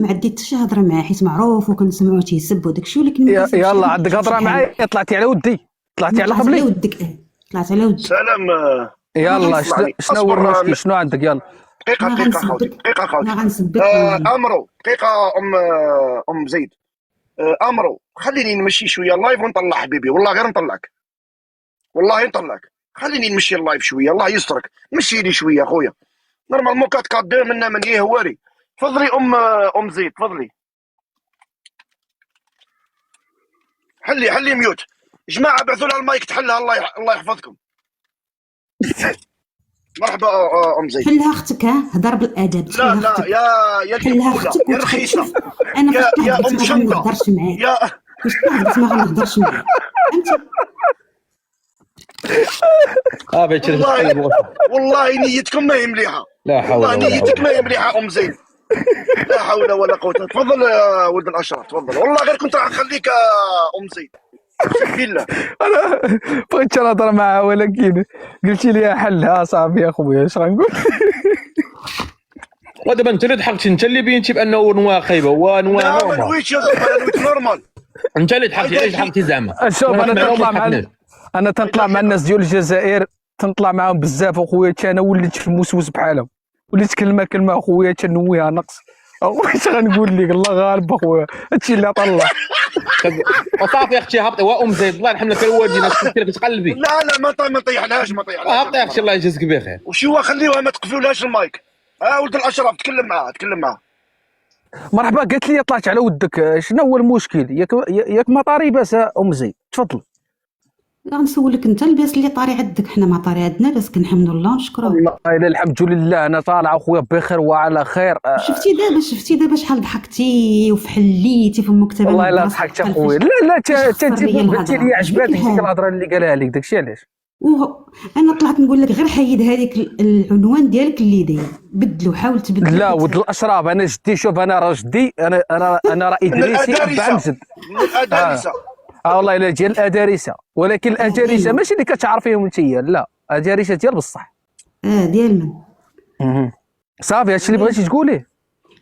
ما عندي حتى شي هضره معاه حيت معروف وكنسمعوه تيسب وداك الشيء، ولكن يلا عندك هضره معايا؟ طلعتي على ودي، طلعتي على قبلي. طلعت على ودك. سلام. يلا شنو هو المشكل؟ شنو عندك؟ يلا دقيقه خوتي، دقيقه خوتي. امرو دقيقه. ام زيد، امرو خليني نمشي شويه اللايف ونطلع حبيبي، والله غير نطلعك، والله نطلعك. خليني نمشي اللايف شويه، الله يسترك، مشي لي شويه خويا. نورمالمون 4 منا من ايه هواري. تفضلي ام زيد، تفضلي. حلي ميوت. جماعه بعثوا لها المايك تحلها، الله يحفظكم. مرحبا ام زيد. حلها اختك، هضر بالادب. لا يا ديكولا يا رخيصه. انا يا ام شنطه. ما نهضرش معاك. يا ما غنهضرش معاك فهمتي. والله نيتكم ما هي مليحه. لا حول والله نيتك ما هي مليحه ام زيد. لا حول ولا قوه. تفضل يا ولد الاشرف، تفضل. والله غير كنت راح نخليك ام زيد بالله. انا بغيت نهضر معها ولكن قلتي لي حلها صافي يا خويا، اش غنقول؟ ودابا انت اللي ضحكتي، انت اللي بينتي بانه نوا خايبه، هو نوا لا ما نويتش يا زلمه، انا نويت نورمال. انت اللي ضحكتي. علاش ضحكتي زعما؟ شوف انا تنطلع مع الناس ديال الجزائر، تنطلع معاهم بزاف اخويا. انا وليت موسوس بحالهم، وليت كلمه اخويا تنويها نقص. اخويا اش غنقول لك؟ الله غالب اخويا، هادشي اللي طلع. وصافي اختي هبطي. وام زيد الله يرحم لك الوالدين، تقلبي. لا ما طيحناش هبطي يا اختي الله يجازيك بخير. وشو خليوها ما تقفلولهاش المايك. ولد الاشرف تكلم معاه. مرحبا. قالت لي طلعت على ودك، شنو هو المشكل؟ ياك ما طاري باس ام زيد؟ تفضل. لا نسولك انت الباس اللي طاري عندك، حنا ما طاري عندنا باس، كنحمد الله ونشكروه. والله الا الحمد لله انا طالع اخويا بخير وعلى خير. شفتي دابا شحال ضحكتي وفحليتي في المكتب. والله الا ضحكت اخويا. لا قلتي لي عجباتك ديك الهضره اللي قالها لك، داكشي علاش. انا طلعت نقول لك غير حيد هذيك العنوان ديالك اللي داير، بدلو، حاول تبدل. لا ولد الاشراف، انا جدي، شوف انا راه جدي، انا راه ادريسي اب عمزد من الادارسه. والله الا ديال الادارسه، ولكن الادارسه ماشي اللي كتعرفيهم انت، لا ادارسه ديال بصح. ديال من؟ صافي هادشي اللي بغيتي تقوليه.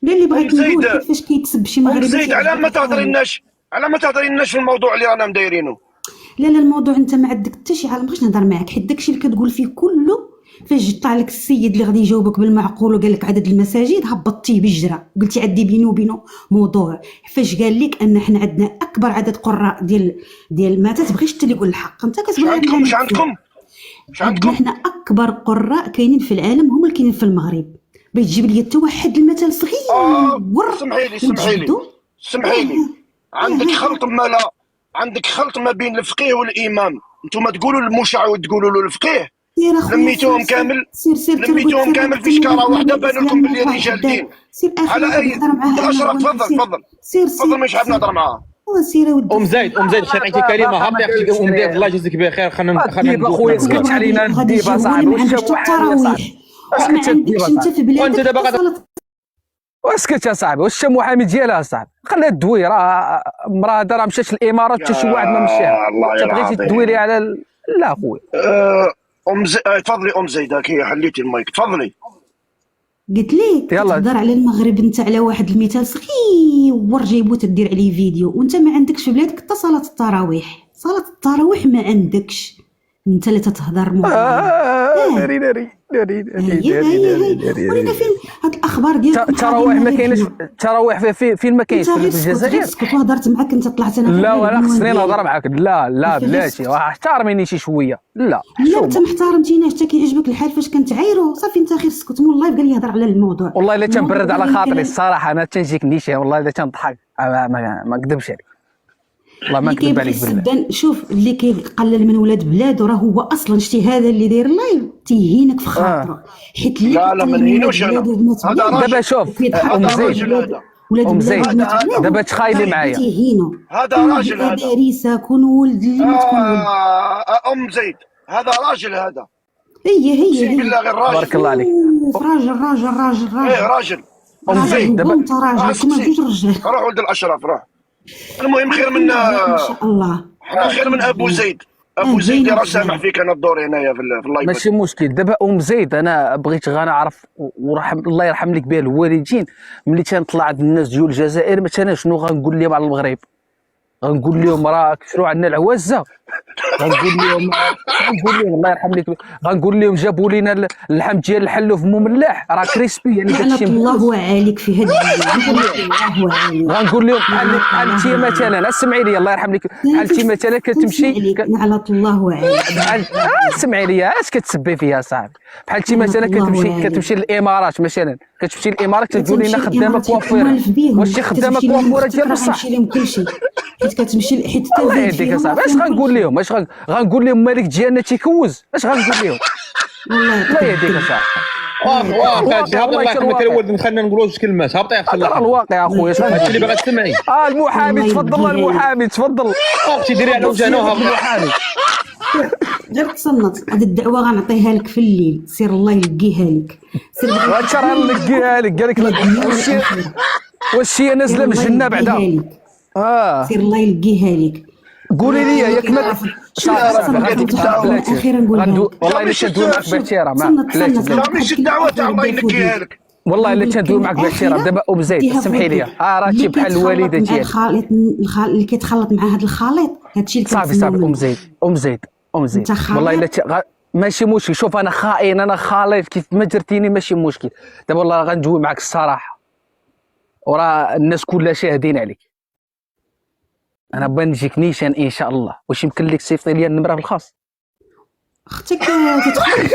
لا اللي بغيت نقول كيفاش كيتسب شي مغربي. زيد على ما تهضريناش في الموضوع اللي رانا مدايرينه. لا الموضوع انت ما عندك حتى شي عالم، بغيتش نهضر معاك حيت داكشي اللي كتقول فيه كله فاش طلع لك السيد اللي غادي يجاوبك بالمعقول وقال لك عدد المساجد هبطتيه بالجرة، قلتي عندي بيني وبينه موضوع. فاش قال لك ان حنا عندنا اكبر عدد قراء ديال ما تتبغيش انت اللي يقول الحق، انت كتقول مش عندكم حنا اكبر قراء كاينين في العالم هما اللي كاينين في المغرب. بغيت تجيب لي حتى واحد المثل صغير. سمحي لي عندك خلط ما بين الفقيه والامام. انتم تقولوا المشع وتقولوا له الفقيه، لميتوهم كامل في شكاره واحده، بان لكم باللي رجالين. على اي اشرف تفضل مش حاب نهضر معاه. ام زيد شرعتي كريمه. هبطي يا اختي ام زيد الله يجازيك بخير. خلينا اخويا سكت علينا الديب اصاحبي. وانت دابا غادي واسكت يا صاحبي. واش محامي ديالها صاحبي؟ خليها تدوي، راه مراه راه مشات الامارات حتى شي واحد ما مشاها. انت بغيتي تدوي لي على لا خويا. تفضلي ام زيد، كي حليتي المايك تفضلي. قلت لك تهضر على المغرب انت على واحد المثال صغير جايبو تدير عليه فيديو، وانت ما عندكش في بلادك حتى صلاه التراويح ما عندكش، انت اللي تتهضر ناري ولينا فين هاد الاخبار ديال التراويح؟ ما كاينش التراويح فين ما كاينش في الجزائر. كنت هضرت معاك انت طلعت انا. لا ولا خصني نهضر معاك. لا بلاتي احترميني شي شويه. لا انت ما احترمتيناش، حتى كيعجبك الحال فاش كنتعايروا صافي انت غير سكت. مول اللايف قال لي هضر على الموضوع. والله الا تنبرد على خاطري الصراحه، انا تنجيك نيشان والله الا تنضحك، ما نكذبش عليك، والله ما نكذب عليك بالله. شوف اللي كيقلل من ولاد بلادو راه هو اصلا شتي هذا اللي داير اللايف تيهينك في خاطره، حيت اللي لا ما نهينوش انا. دابا شوف ام زيد دابا تخايلي معايا. هذا راجل، هذا داريسه كون ولد اللي ما تكون ولد. ام زيد هذا راجل، هذا هي بالله غير راجل. بارك الله عليك. راجل ام زيد دابا انت راجل، ما فيش رجال. روح ولد الاشرف روح. المهم خير من ما شاء الله، خير من ابو زيد. ابو زيد باينة راه في سامع فيك انا الدور هنايا في اللايف. ماشي مشكل. دابا زيد انا بغيت غنعرف ورحم الله يرحم لك بها الوالدين، ملي تنطلع عند الناس ديال الجزائر مثلا شنو غنقول لهم على المغرب؟ غنقول لهم راه كثروا عندنا العوازه، غنقول لهم الله يرحم لك، غنقول لهم جابوا لنا اللحم ديال الحلو في مملح راه كريسبي، يعني لعنة داكشي الله عليك في هاد الله عليك. غنقول لهم بحال انت مثلا اسمعي لي الله يرحم لك، بحال انت مثلا كتمشي لعنة الله عليك. بحال اسمعي لي اش كتسبي فيها صاحبي، بحال انت مثلا كتمشي للامارات مثلا، كتمشي للامارات كتقول لنا خدامه كوافيره، واش شي خدامه كوافيره ديال بصح؟ كتمشي لهم كلشي حيت كتمشي حيت الله يهديك اصاحبي. اش غنقول لهم؟ اش غنقول لهم مالك ديالنا تيكوز؟ اش غنقول لهم؟ الله يهديك اصاحبي. واقع شهاب الله يرحم لك الوالد، خلينا نقولوا جوج كلمات. هبط يا هذا الواقع اخويا. هادشي اللي باغا تسمعي. المحامي تفضل، المحامي تفضل. اختي ديري على وجهنا وهبط المحامي. غير تصنت، هاد الدعوه غنعطيها لك في الليل، سير الله يلقيها لك. سير واش راه نلقيها لك؟ قال لك واش هي نازله من الجنه بعدا؟ سير الله يلقيها لك. قولي لي ياك ما اخيرا نقول والله الا تندوي معك باحترام. ماشي الدعوه تاع الله ينكيها لك. والله الا تندوي معك باحترام. دابا بزيد سمحي لي، راكي بحال الوالده ديالي. الخليط اللي كيتخلط مع هذا الخليط، هادشي اللي صافي زيد زيد والله الا ماشي مشكل. شوف انا خائن، انا خالط كيف ما درتيني ماشي مشكل. دابا والله غندوي معك الصراحه، وراه الناس كلها شاهدين عليك. انا بنجيك نيشان ان شاء الله. واش يمكن لك تصيفطي لي النمره في الخاص؟ اختك تدخل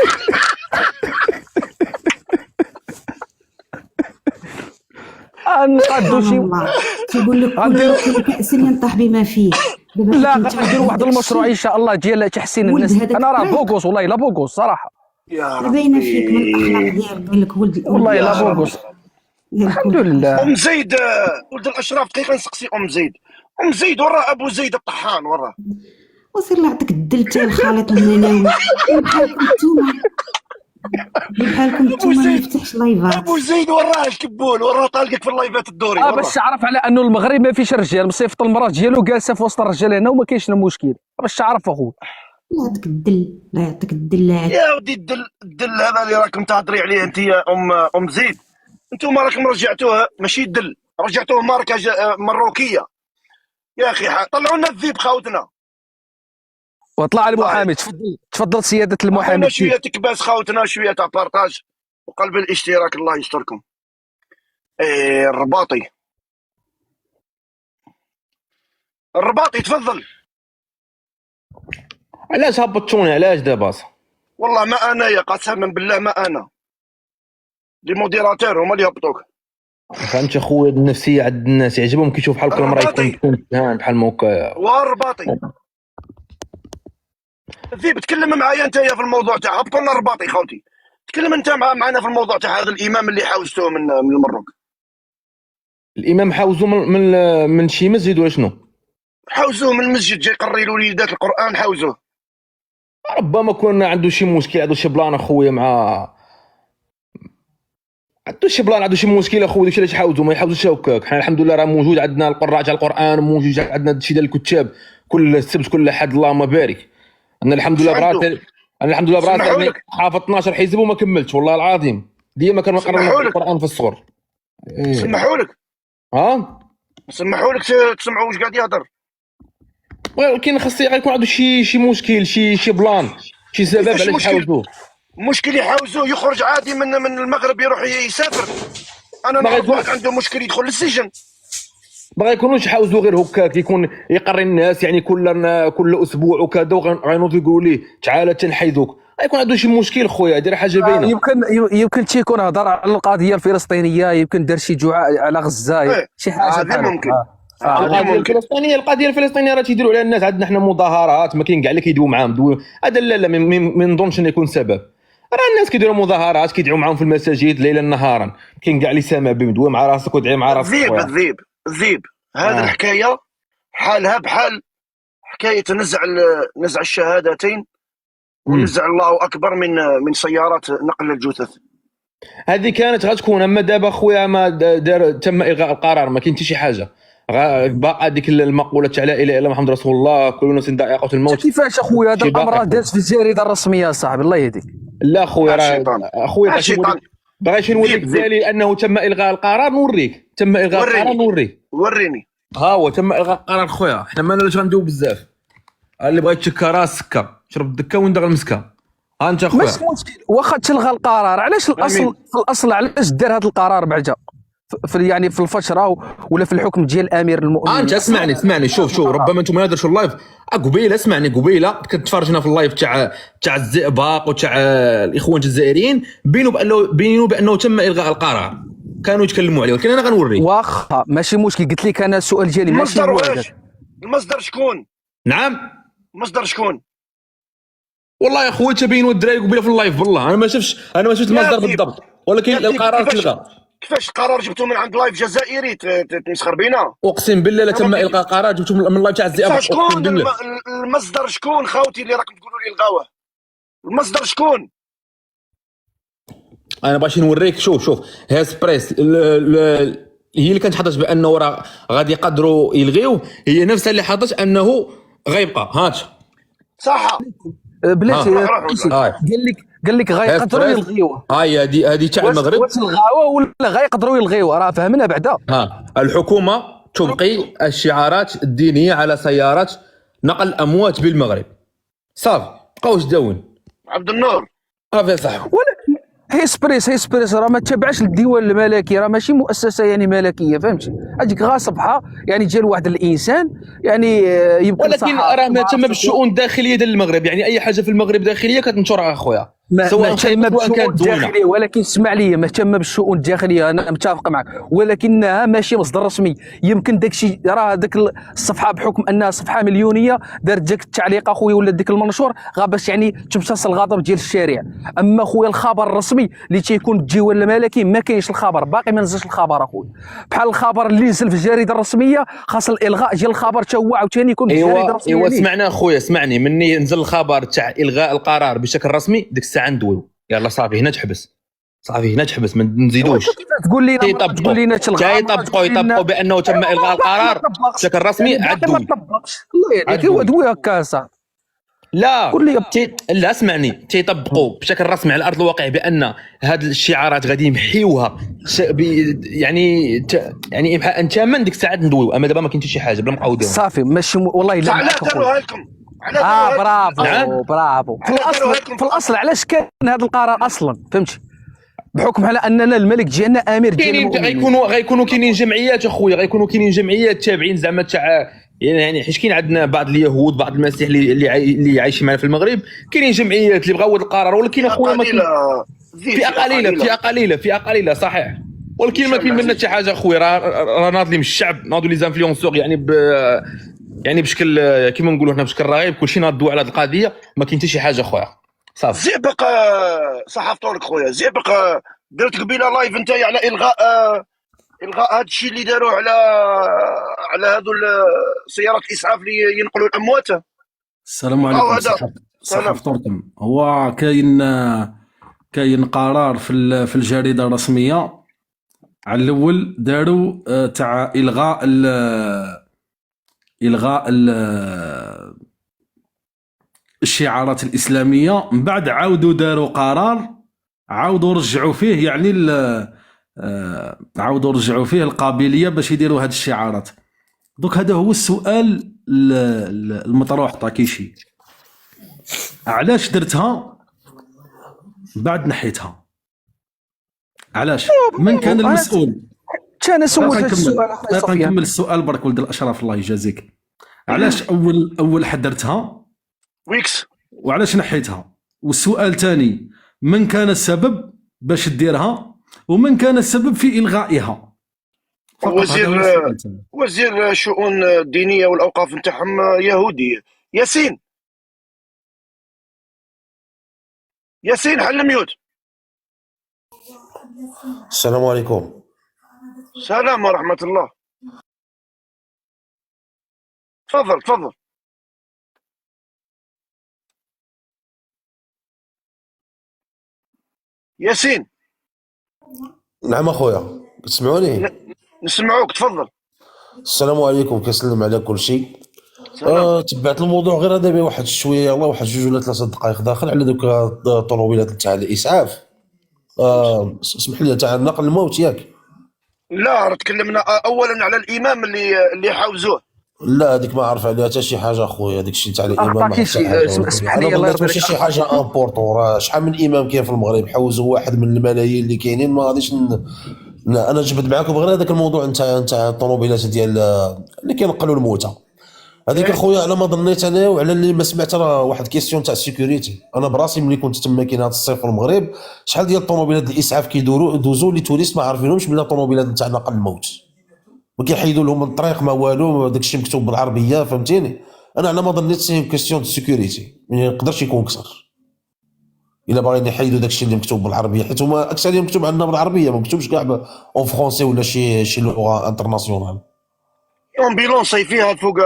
نقادو شي تيقول لك كل كأس ينطح بما فيه. لا غنديروا واحد المشروع ان شاء الله ديال تحسين الناس. انا راه بوغوس والله الا بوغوس صراحه. يا ربي باينه فيك من الاخلاق ديالك، قال لك ولد والله الا بوغوس الحمد لله. زيد ولد الاشراف. دقيقه نسقسي زيد وراه ابو زيد الطحان وراه. وسير الله يعطيك الدل تاع الخليط المناوي بحالكم نتوما، ما يفتحش لايفات. ابو زيد وراه الكبول، وراه طالقك في اللايفات الدوري. باش تعرف على انه المغرب ما فيش رجال، مصيفط المراه ديالو جالسه في وسط الرجال هنا وما كاينش المشكل، باش تعرف اخويا. الله يعطيك الدل، الله يعطيك الدل. يا ودي الدل هذا اللي راكم تهضري عليه انت يا ام زيد، انتم راكم رجعتوها ماشي الدل، رجعتوه ماركه مروكيه يا اخي. طلعوا لنا الذيب خاوتنا. وطلع المحامي. تفضل سياده المحامي. شويه تكباس خاوتنا، شويه تاع بارطاج وقلب الاشتراك. الله يستركم. الرباطي تفضل. علاش هبطتوني؟ علاش دابا؟ والله ما انا، يا قسما بالله ما انا، لي موديراتور هما اللي هبطوك. فهمت اخويا؟ النفسيه عند الناس يعجبهم كيشوف بحال المراه يكون تهان بحال هكا. والرباطي ذيب تكلم معايا انت في الموضوع تاع هبطوا لنا الرباطي خاوتي. تكلم انت معنا في الموضوع تاع هذا الامام اللي حاوزتوه من المروك. الامام حاوزوه من شي مسجد ولا شنو؟ حاوزوه من المسجد، جاي يقري لوليدات القران، حاوزوه. ربما كون عنده شي مشكل، عنده شي بلان اخويا مع عنده شي بلان، عنده شي مشكل اخويا. داكشي علاش حاوزو، ما يحاوزوش هكاك. حنا الحمد لله راه موجود عندنا القراء تاع القران، موجود عندنا هادشي ديال الكتاب كل السبت كل احد. اللهم بارك. انا الحمد لله براسي حافظ 12 حزب وما كملتش والله العظيم. ديما كنقرا القران في الصغر. سمحوا لك سمحوا لك تسمعوا واش قاعد يهضر، ولكن خاص يكون عنده شي مشكل، شي بلان، شي سبب علاش حاوزوه. مشكل يحاوزوه يخرج عادي من المغرب يروح يسافر. انا نعرف واحد عنده مشكل يدخل للسجن. ما غيكونوش حاوزوه غير هكاك، يكون يقري الناس يعني كل اسبوع وكذا، وغينوضوا يقولوا ليه تعال تنحيدوك. غيكون عنده شي مشكل خويا، دير حاجه باينه. يمكن تيكون هضر على القضيه الفلسطينيه، يمكن دار شي جوع على غزه، شي حاجه هذا ممكن. القضيه الفلسطينيه راه تيديروا عليها الناس. عندنا حنا مظاهرات، ما كاين كاع اللي كيدويو معاهم هذا. لا ما نظنش انه يكون سبب. راه الناس كيديروا مظاهرات، كيدعوا معاهم في المساجد ليلا نهارا، كاين كاع اللي سامع بهم. دوي مع راسك ودعي مع راسك. الذيب هذه الحكايه حالها بحال حكايه نزع الشهادتين ونزع الله اكبر من سيارات نقل الجثث. هذه كانت غتكون، اما دابا خويا ما تم الغاء القرار، ما كاين حتى شي حاجه. باقا ديك المقوله تاع لا اله الا الله محمد رسول الله كل نفس ذائقه الموت. كيفاش اخويا هذا شي باقي الامر داز في الجريده الرسميه صاحبي الله يهديك. لا خويا راه الشيطان. اخويا الشيطان. باغي نوريك زيد. دليل انه تم الغاء القرار. نوريك تم الغاء القرار نوريك. وريني. ها هو تم الغاء القرار خويا. حنا مالناش غندوي بزاف. اللي بغيت تشكى راس سكر شرب الدكه وندغ المسكه. ها انت خويا ماشي مشكل واخا تلغى القرار علاش الاصل في الاصل علاش دار هذا القرار بعدا في يعني في الفتره ولا في الحكم ديال امير المؤمنين. انت اسمعني شوف ربما انتم ما درتوا اللايف قبيله. اسمعني قبيله كتفرجنا في اللايف تاع الزئباق وتاع الاخوان الجزائريين بينوا بانه تم الغاء القرار. كانوا يتكلموا عليه ولكن انا غنوريك. واخا ماشي مشكل قلت لك انا السؤال ديالي ماشي هو هذا. المصدر شكون؟ نعم مصدر شكون؟ والله يا خويا تبينوا الدراري قبيله في اللايف بالله انا ما شفتش المصدر بالضبط ولكن القرار تلغى. كيفاش القرار جبتوه من عند لايف جزائري تمسخر بينا؟ اقسم بالله لا تم الغاء قرار جبتوه من اللايف تاع الزئباق. شكون المصدر شكون خوتي اللي راكم تقولوا لي الغاوه؟ المصدر شكون؟ انا باغي نوريك. شوف هاسبريس هي اللي كانت حاطت بانه راه غادي يقدروا يلغيوه. هي نفسها اللي حاطت انه غيبقى. هات صح بلاتي قال لك غيقدروا يلغيوه. هاي هذه تاع المغرب واش الغاوه ولا غيقدروا يلغيوه راه فهمنا بعدا. الحكومه تبقي الشعارات الدينيه على سيارات نقل الاموات بالمغرب. صافي بقاوش داون عبد النور. صافي صاحبي. ولكن هيسبريس راه ما تبعش الديوان الملكي راه ماشي مؤسسه يعني ملكيه فهمتي. هذيك غا صفحه يعني ديال واحد الانسان يعني يبقى ولكن راه ما تم بالشؤون الداخليه ديال المغرب. يعني اي حاجه في المغرب داخليه كتنشر اخويا سواء تم بالشؤون الداخليه. ولكن اسمع لي ما تم بالشؤون الداخليه انا متفق معك ولكنها ماشي مصدر رسمي. يمكن داكشي راه داك الصفحه بحكم انها صفحه مليونيه دارت داك التعليق اخويا ولا داك المنشور غا باش يعني تمتص الغضب ديال الشارع. اما خويا الخبر الرسمي اللي تيكون الديوان الملكي ما كاينش الخبر باقي ما نزلش الخبر اخويا. بحال الخبر اللي نزل في الجريده الرسميه خاص الالغاء ديال الخبر حتى هو عاوتاني يكون في الجريده الرسميه. ايوا سمعنا اخويا اسمعني مني نزل الخبر تاع الغاء القرار بشكل رسمي ديك الساعه ندويو. يلا صافي هنا تحبس. صافي هنا تحبس ما نزيدوش. تقول لنا يطبقوا بانه تم الغاء القرار بشكل رسمي عدوا. الله يهديك هو دوي هكا صاحبي. لا لا اسمعني تيطبقوا بشكل رسمي على ارض الواقع بان هذه الشعارات غادي يمحيوها يعني انت من ديك الساعه ندويو. اما دابا ما كاين حتى شي حاجه بلا نبقاو ديما صافي ماشي والله الا علاش داروها لكم؟ برافو في الاصل علاش كان هذا القرار اصلا فهمتي بحكم على اننا الملك ديالنا امير ديالنا. غيكونوا كاينين جمعيات اخويا غيكونوا كاينين جمعيات تابعين زعما تاع يعني حيت كاين عندنا بعض اليهود بعض المسيح اللي عايشين معنا في المغرب كاينين جمعيات اللي بغاو القرار ولكن اخويا ما فئه قليله صحيح ولكن ما كاين منا حتى حاجه اخويا. راه ناضلين من الشعب ناضوا لي زانفلونسور يعني بشكل كيما نقولوا حنا بشكل رغيب كلشي ناضوا على هذه القضيه ما كاين حتى شي حاجه اخويا. صافي زئبق صحفتوا لك خويا زئبق درت قبيله لايف انت على الغاء هذا الشيء اللي داروا على هذو سيارات الاسعاف اللي ينقلوا الاموات. السلام عليكم صحفتكم. هو كاين قرار في الجريده الرسميه على الاول داروا تاع الغاء الشعارات الاسلاميه. من بعد عاودوا داروا قرار عاودوا رجعوا فيه يعني عاودوا رجعوا فيه القابليه باش يديروا هذه الشعارات. دوك هذا هو السؤال المطروح طاكيشي علاش درتها بعد نحيتها؟ علاش؟ من كان المسؤول؟ انا سولت السؤال اخويا نكمل السؤال برك ولد الاشراف الله يجازيك. علاش اول حدرتها ويكس وعلاش نحيتها؟ والسؤال الثاني من كان السبب باش ديرها ومن كان السبب في الغائها؟ وزير الشؤون الدينيه والاوقاف نتاعهم يهودي. ياسين حل ميوت. السلام عليكم. السلام ورحمه الله. تفضل ياسين. نعم اخويا تسمعوني؟ نسمعوك تفضل. السلام عليكم، كنسلم على كل شيء. سلام. تبعت الموضوع غير دابا واحد شويه، يلاه واحد 2 ولا 3 دقائق داخل على دوك الطوموبيلات تاع الاسعاف. اسمح لي، تاع النقل الموت ياك؟ لا، راه تكلمنا اولا على الامام اللي حاوزوه. لا هذيك ما عارف عليها حتى شي حاجه اخويا، داك الشيء تاع الامام اخطاك ما شي حاجه. اسمح انا لي الله ظنيت يرضي ماشي عليك. شي حاجه امبورطون، راه شحال من امام كاين في المغرب حوزوا واحد من الملايين اللي كاينين، ما غاديش لا انا جبت معاكم غير هذاك الموضوع نتاع الطوموبيلات ديال اللي كينقلوا الموتى هذيك اخويا. على ما ظنيت انا وعلى اللي ما سمعت، راه واحد كيسيون تاع السيكوريتي. انا براسي ملي كنت تما كاين هذا الصيف في المغرب، شحال ديال الطوموبيلات الاسعاف كيدوزوا لي توريست ما عارفينهمش بلا طوموبيلات نتاع نقل الموت، ما كيحيدوا لهم الطريق ما والو، داك الشيء مكتوب بالعربيه فهمتيني. انا على ما ظنيت سي كيسيون دو سيكوريتي، ما يقدرش يكون اكثر الا باغيين يحيدوا داك الشيء اللي مكتوب بالعربيه، حيت هما اكثر مكتوب عندنا بالعربيه، ما مكتوبش كاع اون فرونسي ولا شي لغه انترناسيونال. امبيلونسي فيها فوق،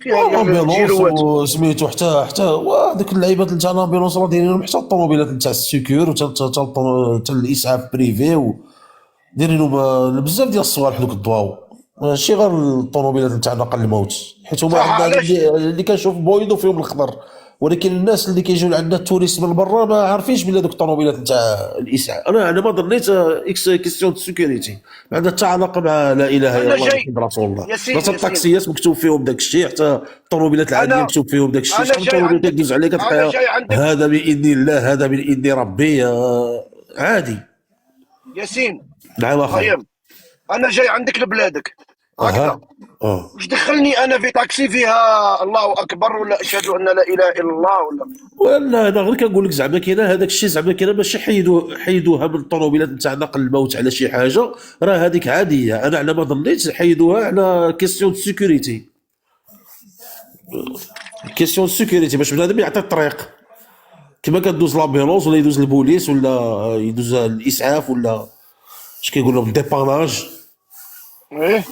فيها امبيلونس الجيروات. وسميتو حتى وهذوك اللعيبات تاع الامبيلونس راه دايرينهم حتى الطوموبيلات تاع السيكور وتا الاسعاف بريفي، دايرينهم بزاف ديال الصوالح دوك الضواو، ماشي غير الطوموبيلات تاع نقل الموت، حيت هما صح. عندنا علاش؟ اللي كنشوف بويضو فيهم الخضر، ولكن الناس اللي كيجيو عندنا التوريست من برا ما عارفينش بلي دوك الطوموبيلات تاع الاسعاف. انا ما ظنيت اكس كيستيون دو سيكوريتي، ما عندها حتى علاقه مع لا اله الا انا الله جاي محمد رسول الله. ياسين، حتى الطاكسيات مكتوب فيهم داك الشيء، حتى الطوموبيلات العاديه انا مكتوب فيهم داك الشيء. انا شحال من جاي طوموبيل عندك، كدوز عليك انا تلقى جاي عندك هذا باذن الله، هذا باذن ربي، عادي. ياسين. نعم اخويا. طيب، انا جاي عندك لبلادك هكذا، اها. واش دخلني انا في طاكسي فيها الله اكبر ولا اشهد ان لا اله الا الله ولا انا غير كنقول لك زعما كاين هذاك الشيء، زعما كاين ماشي حيدوها من الطوموبيلات نتاع نقل الموت على شي حاجه، راه هذيك عاديه. انا على ما ظنيت حيدوها على كيسيون دو سيكوريتي، كيسيون دو سيكوريتي باش بنادم يعطي الطريق، كما كدوز لامبيلونس ولا يدوز البوليس ولا يدوز الاسعاف ولا اش كيقول لهم ديباناج. ايه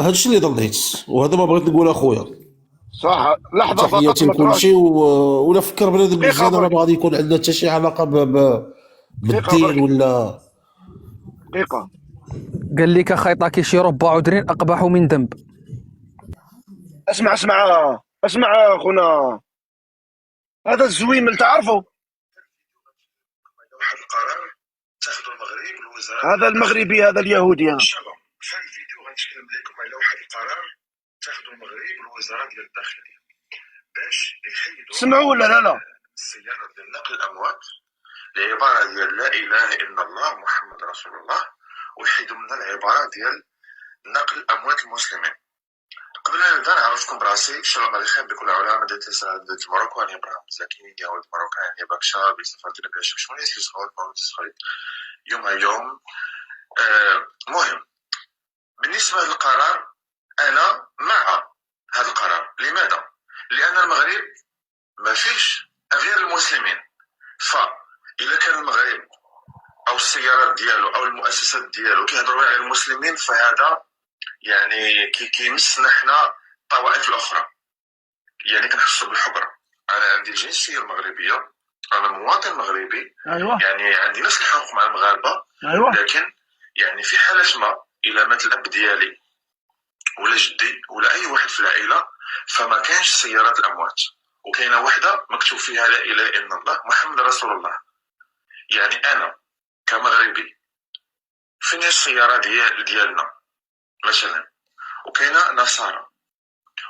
هذا الشيء اللي ظنيت، وهذا ما بغيت نقول اخويا. صح. لحظه فقط تحياتي ما لكل تروحش. شيء ولا فكر بنادم دقيقة مزيان، راه برك. ما غادي يكون عندنا حتى شي علاقه بالدين برك. ولا. دقيقه. قال لك خيطاكي شي ربع عذرين اقبح من ذنب. اسمع اخونا، هذا الزويمل تعرفه؟ واحد القرار اتخذوا المغرب الوزراء. هذا المغربي، هذا اليهودي. ان شاء الله في هذا الفيديو غنتكلم لكم على واحد القرار اتخذوا المغرب الوزراء ديال الداخليه باش يحيدوا سمعوا ولا لا؟ السياره ديال نقل الاموات العباره ديال لا اله الا الله محمد رسول الله، ويحيدوا منها العباره ديال نقل اموات المسلمين. قبل ما نبدا نعرفكم براسي. السلام عليكم بكل علماء مدينه مدينه الماروكو، انا ابراهيم زكي يا ولد الماروكان، انا باكشا بسفاره النبي شمشوني في صغار مولود صغير يوم مهم. بالنسبه للقرار انا مع هذا القرار. لماذا؟ لان المغرب ما فيش غير المسلمين، فإذا كان المغرب او السيارات ديالو او المؤسسات ديالو كيهضروا على المسلمين، فهذا يعني كيمسنا حنا الطوائف الاخرى، يعني كنحسوا بالحقره. انا عندي الجنسيه المغربيه، انا مواطن مغربي، ايوه يعني عندي نفس الحقوق مع المغاربه، ايوه. لكن يعني في حاله ما الى مات الاب ديالي ولا جدي ولا اي واحد في العائله، فما كانش سيارات الاموات، وكاينه وحده مكتوب فيها لا اله الا الله محمد رسول الله. يعني انا كمغربي فين السياره ديالنا مثلا، وكاينه نصارى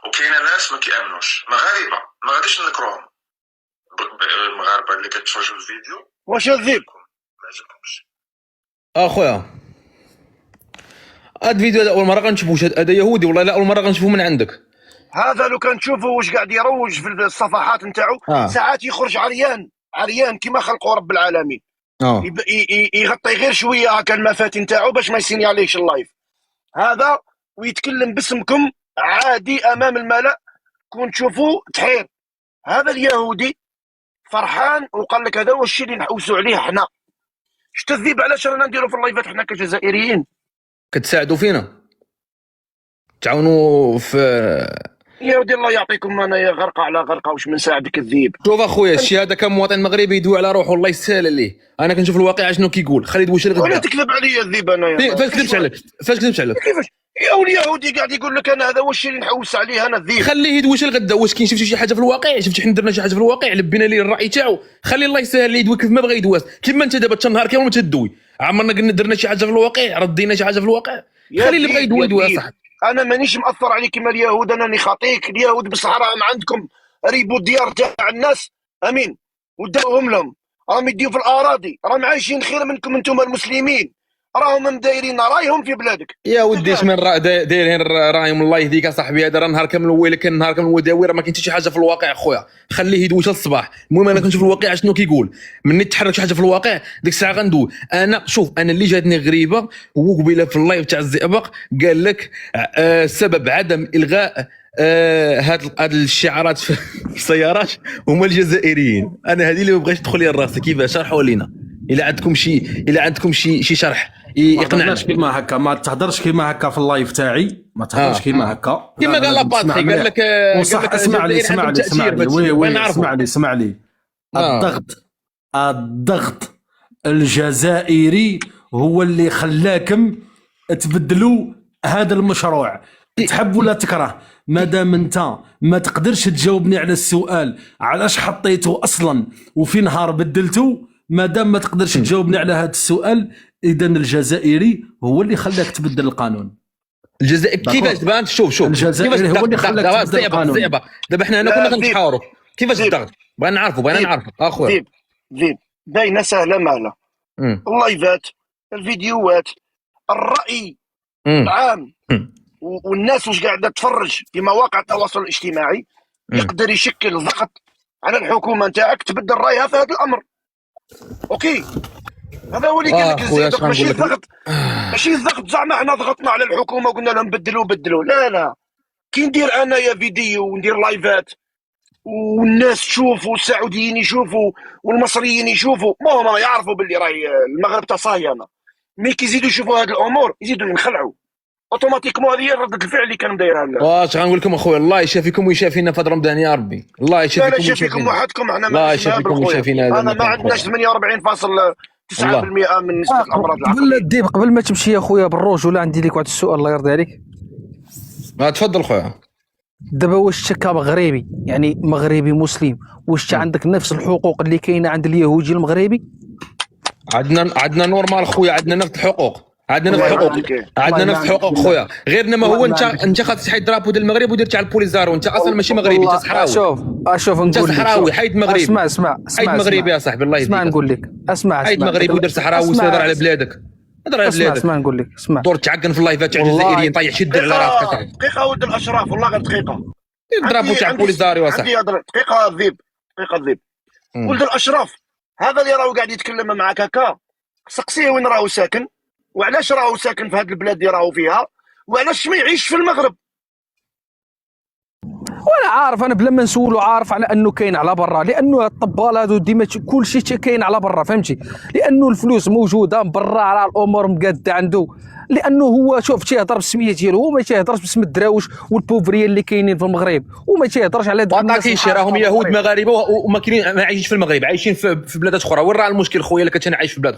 وكاينه ناس ما كيامنوش، مغاربه ما غاديش نذكروهم، المغاربه اللي كتفرجوا الفيديو واش الذيب؟ ما عجبكمش. اخويا هاد الفيديو هذا اول مره غنشوفوه، هذا يهودي والله لا اول مره غنشوفه من عندك. هذا لو كان تشوفوا واش قاعد يروج في الصفحات نتاعو، ساعات يخرج عريان كما خلقوا رب العالمين، يغطي غير شويه هكا المفاتن نتاعو باش ما يسينياليش اللايف هذا، ويتكلم باسمكم عادي امام الملأ، كون تشوفوا تحير. هذا اليهودي فرحان وقال لك هذا هو الشيء اللي نحوسوا عليه حنا. شفت الذيب علاش رانا نديروا في اللايفات حنا كجزائريين؟ كتساعدوا فينا، تعاونوا في. يا ودي الله يعطيكم، انا يا غرقه على غرقه واش من ساعدك الذيب. شوف اخويا الشيء هذا كمواطن مغربي يدوي على روحه، الله يسهل عليه. انا كنشوف الواقع شنو كيقول، خلي يدوي شي ولا غدا. تكذب عليا الذيب. انا فاش كذبت عليك؟ كيفاش يا واليهودي قاعد يقول لك انا هذا واش اللي نحوس عليه انا الذيب. خليه يدوش الغدا. واش كاين شي حاجه في الواقع؟ شفتي حنا درنا شي حاجه في الواقع لبينا ليه الراي تاعو؟ خلي الله يسهل ليه يدوي كيف ما بغى يدواس. كيما انت دابا نهار كامل ما تدوي، عمرنا قلنا درنا شي حاجه في الواقع، ردينا شي حاجه في الواقع. خلي اللي بغى يدوي يدوي صح. انا مانيش مأثر عليك كما اليهود، انا نخاطيك. اليهود بصح راهم عندكم ريبوا الديار تاع الناس، امين، وداوهم لهم، راهم يديو في الاراضي، راهم عايشين خير منكم انتم المسلمين، راهم مدايرين رايهم في بلادك. يا ودي اش من دايرين رايهم الله يهديك اصاحبي. هذا راه نهار كامل ويلك، نهار كامل وداوي، راه ما كاين حتى شي حاجه في الواقع خويا. خليه يدوي حتى الصباح. المهم انا كنشوف الواقع شنو كيقول. مني تحرك شي حاجه في الواقع ديك الساعه غندوي. انا شوف، انا اللي جاتني غريبه هو قبيله في اللايف تاع الزئبق قال لك سبب عدم الغاء هاد الشعارات في السيارات هما الجزائريين. انا هذه اللي ما بغيتش تدخل لي راسي. كيفاش؟ شرحوا لينا الا عندكم شي شرح يقنعنا. ما كيما هكا، ما تهضرش كيما هكا في اللايف تاعي، ما تهضرش كيما هكا كيما قال لاباطري. قال لك اسمع لي الضغط الجزائري هو اللي خلاكم تبدلوا هذا المشروع. تحب ولا تكره، مادام انت ما تقدرش تجاوبني على السؤال علاش حطيته اصلا وفي نهار بدلته، مادام ما تقدرش تجاوبني على هذا السؤال، اذا الجزائري هو اللي خلاك تبدل القانون. الجزائر كيفاش تبان؟ شوف الجزائري هو اللي خلاك تبدل القانون. دابا حنا كنا غنتحاوروا كيفاش الضغط. بغينا نعرفوا اخويا. ذيب باينه سهله ماله. اللايفات، الفيديوهات، الراي العام، والناس واش قاعده تفرج في مواقع التواصل الاجتماعي يقدر يشكل ضغط على الحكومه نتاعك تبدل رايها في هذا الامر. اوكي، هذا هو اللي قال لك الزيادة. ماشي الضغط زعما احنا ضغطنا على الحكومه وقلنا لهم بدلوا. لا، كي ندير انايا فيديو وندير لايفات والناس تشوف والسعوديين يشوفوا والمصريين يشوفوا، ما هما يعرفوا باللي راهي المغرب تصاينه، مي كي يزيدوا يشوفوا هذه الامور يزيدوا ينخلعوا اوتوماتيكمون. هذه هي ردة الفعل اللي كان دايرها. واش غنقول لكم اخويا، الله يشافيكم ويشافينا في رمضان يا ربي. الله يشافيكم لا يشافيكم وحدكم. احنا الله يشافيكم ويشافينا. انا ما عندناش 48.9% من نسبه الامراض العقليه. قبل الديب، قبل ما تمشي يا خويا بالرجوله، عندي لك واحد السؤال الله يرضي عليك. تفضل خويا. دابا واش انت كمغربي، يعني مغربي مسلم، واش عندك نفس الحقوق اللي كاينه عند اليهودي المغربي؟ عندنا نورمال خويا، عندنا نفس الحقوق. عندنا نفس الحقوق خويا. غير انما هو انت خاصك تحيد درابو ديال المغرب ودير تاع البوليزارو. انت اصلا ماشي مغربي، انت صحراوي. شوف نقول لك، انت صحراوي. حيد مغربي. اسمع حيد مغربي يا صاحبي الله يهديك. اسمع نقول لك، حيد مغربي ودير صحراوي وسير على بلادك. هضر على بلادك. اسمع نقول لك، اسمع دور تعقن في اللايفات تاع الجزائريين، طيح شد على راسك. دقيقه ولد الاشراف، والله غير دقيقه. درابو تاع البوليزارو يا صاحبي. دقيقه الذيب. ولد الاشراف هذا اللي راهو قاعد يتكلم معك هكا، سقسيه وين راهو ساكن، وعلاش راهو ساكن في هذه البلاد اللي راهو فيها، وعلاش ما يعيش في المغرب. وانا عارف، انا بلا ما نسولو عارف على انه كاين على برا، لانه الطبال هذو ديما كل شيء كاين على برا، فهمتي؟ لانه الفلوس موجوده برا، على الامور مقاده عنده، لانه هو شوف تيهضر بالسميه ديالو، هو ما تيهضرش باسم الدراوش والبوفريه اللي كاينين في المغرب، وما تيهضرش على هذوك الناس. راهم يهود مغاربه وما كاينين، ما عايشين في المغرب، عايشين في بلادات اخرى. وين راه المشكل خويا؟ الا كنت انا عايش في بلاد